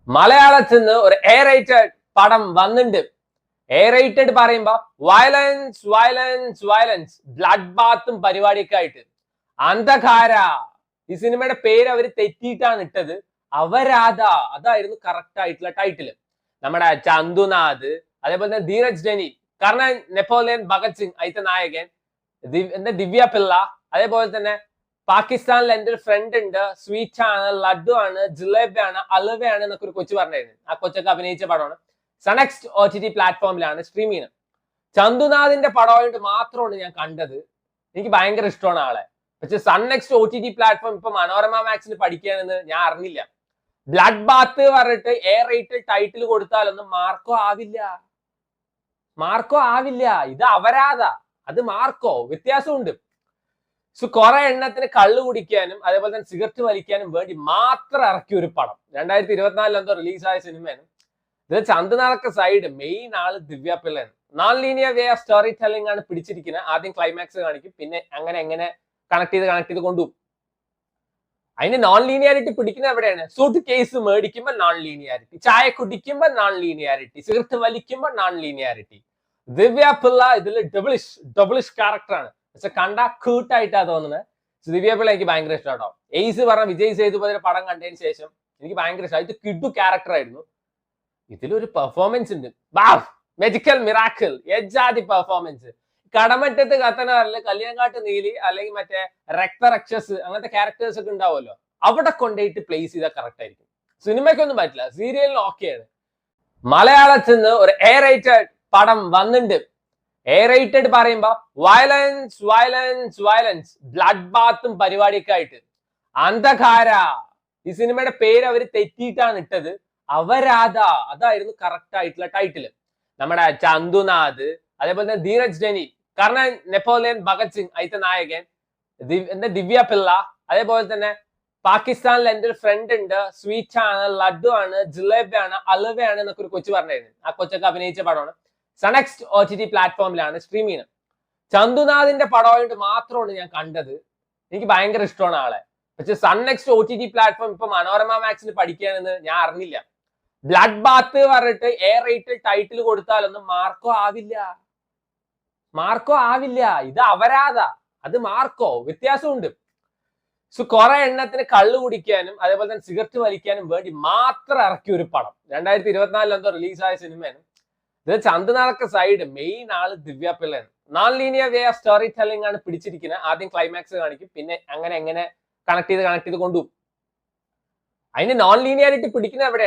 മലയാളത്തിൽ നിന്ന് ഒരു എ റേറ്റഡ് പടം വന്നിട്ടുണ്ട്. എ റേറ്റഡ് പറയുമ്പോ വയലൻസ് വയലൻസ് വയലൻസ് ബ്ലഡ് ബാത്തും പരിപാടിയൊക്കെ ആയിട്ട്. അന്ധകാര ഈ സിനിമയുടെ പേര് അവർ തെറ്റിയിട്ടാണ് ഇട്ടത്. അവരാധ അതായിരുന്നു കറക്റ്റ് ആയിട്ടുള്ള ടൈറ്റിൽ. നമ്മുടെ ചന്തുനാഥ്, അതേപോലെ തന്നെ ധീരജ് ഡെനി, കർണൻ നെപ്പോളിയൻ ഭഗത് സിംഗ് അയിത്ത നായകൻ, ദിവ്യ പിള്ള, അതേപോലെ തന്നെ പാകിസ്ഥാനിൽ എൻ്റെ ഒരു ഫ്രണ്ട് ഉണ്ട്, സ്വീറ്റ് ആണ്, ലഡു ആണ്, ജിലേബി ആണ്, അലുവയാണ് എന്നൊക്കെ ഒരു കൊച്ചു പറഞ്ഞിരുന്നു. ആ കൊച്ചൊക്കെ അഭിനയിച്ച പടമാണ്. സൺനെക്സ്റ്റ് OTT പ്ലാറ്റ്ഫോമിലാണ് സ്ട്രീം ചെയ്യുന്നത്. ചന്തുനാഥിന്റെ പടമായിട്ട് മാത്രമാണ് ഞാൻ കണ്ടത്. എനിക്ക് ഭയങ്കര ഇഷ്ടമാണ് ആളെ. പക്ഷെ സൺനെക്സ്റ്റ് OTT പ്ലാറ്റ്ഫോം ഇപ്പൊ മനോരമ മാക്സിന് പഠിക്കുകയാണെന്ന് ഞാൻ അറിഞ്ഞില്ല. ബ്ലഡ് ബാത്ത് പറഞ്ഞിട്ട് എ റേറ്റഡ് ടൈറ്റിൽ കൊടുത്താലൊന്നും മാർക്കോ ആവില്ല. മാർക്കോ ആവില്ല. ഇത് അപരാധ, അത് മാർക്കോ, വ്യത്യാസമുണ്ട്. സോ കുറെ എണ്ണത്തിന് കള്ളു കുടിക്കാനും അതേപോലെ തന്നെ സിഗരറ്റ് വലിക്കാനും വേണ്ടി മാത്രം ഇറക്കിയ ഒരു പടം. 2024 എന്തോ റിലീസായ സിനിമയാണ്. ഇത് ചന്തുനാഥൊക്കെ സൈഡ് മെയിൻ ആള് ദിവ്യ പിള്ളയാണ്. Non linear way of story telling ആണ് പിടിച്ചിരിക്കുന്നത്. ആദ്യം ക്ലൈമാക്സ് കാണിക്കും, പിന്നെ അങ്ങനെ എങ്ങനെ കണക്ട് ചെയ്ത് കൊണ്ടുപോകും. അതിന് നോൺ ലീനിയാരിറ്റി പിടിക്കുന്ന എവിടെയാണ്? സൂട്ട് കേസ് മേടിക്കുമ്പോൾ നോൺ ലീനിയാരിറ്റി, ചായ കുടിക്കുമ്പോൾ നോൺ ലീനിയാരിറ്റി, സിഗരറ്റ് വലിക്കുമ്പോൾ നോൺ ലീനിയാരിറ്റി. ദിവ്യ പിള്ള ഇതിൽ ഡബിളിഷ് ക്യാരക്ടറാണ്. പക്ഷെ കണ്ട ക്യൂട്ടായിട്ടാ തോന്നുന്നത്. ദിവ്യ പിള്ള എനിക്ക് ഭയങ്കര ഇഷ്ടം കേട്ടോ. എയ്സ് പറഞ്ഞ വിജയ് സേതുപതിയുടെ പടം കണ്ടതിന് ശേഷം എനിക്ക് ഭയങ്കര ഇഷ്ടമായി. ഇത് കിഡു ക്യാരക്ടർ ആയിരുന്നു. ഇതിലൊരു പെർഫോമൻസ് ഉണ്ട്, മെജിക്കൽ മിറാക്കിൾ, എജാതി പെർഫോമൻസ്. കടമറ്റത്ത് കത്തനാറില്, കല്യാങ്കാട്ട് നീലി, അല്ലെങ്കിൽ മറ്റേ രക്തരക്ഷസ്, അങ്ങനത്തെ ക്യാരക്ടേഴ്സ് ഒക്കെ ഉണ്ടാവുമല്ലോ, അവിടെ കൊണ്ടുപോയിട്ട് പ്ലേസ് ചെയ്താൽ കറക്റ്റ് ആയിരിക്കും. സിനിമയ്ക്കൊന്നും പറ്റില്ല, സീരിയലിന് ഓക്കെയാണ്. മലയാളത്തിൽ നിന്ന് ഒരു എ റേറ്റഡ് പടം വന്നിട്ടുണ്ട്. എ റേറ്റഡ് പറയുമ്പോ വയലൻസ് വയലൻസ് വയലൻസ് ബ്ലഡ് ബാത്തും പരിപാടിയൊക്കെ ആയിട്ട്. അന്ധകാര ഈ സിനിമയുടെ പേര് അവർ തെറ്റിയിട്ടാണ് ഇട്ടത്. അവരാധ അതായിരുന്നു കറക്റ്റ് ആയിട്ടുള്ള ടൈറ്റിൽ. നമ്മുടെ ചന്തുനാഥ്, അതേപോലെ തന്നെ ധീരജ് ഡെനി, കർണൻ നെപ്പോളിയൻ ഭഗത് സിംഗ് അയിത്ത നായകൻ, ദിവ്യ പിള്ള, അതേപോലെ തന്നെ പാകിസ്ഥാനിൽ എൻ്റെ ഒരു ഫ്രണ്ട് ഉണ്ട്, സ്വീറ്റ് ആണ്, ലഡു ആണ്, ജിലേബി ആണ്, അലുവയാണ് എന്നൊക്കെ ഒരു കൊച്ചു പറഞ്ഞിരുന്നു. ആ കൊച്ചൊക്കെ അഭിനയിച്ച പടമാണ്. സൺനെക്സ്റ്റ് OTT പ്ലാറ്റ്ഫോമിലാണ് സ്ട്രീം ചെയ്യുന്നത്. ചന്തുനാഥിന്റെ പടമായിട്ട് മാത്രമാണ് ഞാൻ കണ്ടത്. എനിക്ക് ഭയങ്കര ഇഷ്ടമാണ് ആളെ. പക്ഷെ സൺനെക്സ്റ്റ് OTT പ്ലാറ്റ്ഫോം ഇപ്പൊ മനോരമ മാക്സിന് പഠിക്കുകയാണെന്ന് ഞാൻ അറിഞ്ഞില്ല. ബ്ലഡ് ബാത്ത് പറഞ്ഞിട്ട് എ റേറ്റഡ് ടൈറ്റിൽ കൊടുത്താലൊന്നും മാർക്കോ ആവില്ല. മാർക്കോ ആവില്ല. ഇത് അപരാധ, അത് മാർക്കോ, വ്യത്യാസമുണ്ട്. സോ കുറെ എണ്ണത്തിന് കള്ളു കുടിക്കാനും അതേപോലെ തന്നെ സിഗരറ്റ് വലിക്കാനും വേണ്ടി മാത്രം ഇറക്കിയ ഒരു പടം. 2024 എന്തോ റിലീസായ സിനിമയാണ്. ഇത് ചന്തുനാഥൊക്കെ സൈഡ് മെയിൻ ആള് ദിവ്യ പിള്ളയാണ്. Non linear way of story telling ആണ് പിടിച്ചിരിക്കുന്നത്. ആദ്യം ക്ലൈമാക്സ് കാണിക്കും, പിന്നെ അങ്ങനെ എങ്ങനെ കണക്ട് ചെയ്ത് കൊണ്ടുപോകും. അതിന് നോൺ ലീനിയാരിറ്റി പിടിക്കുന്ന എവിടെയാണ്?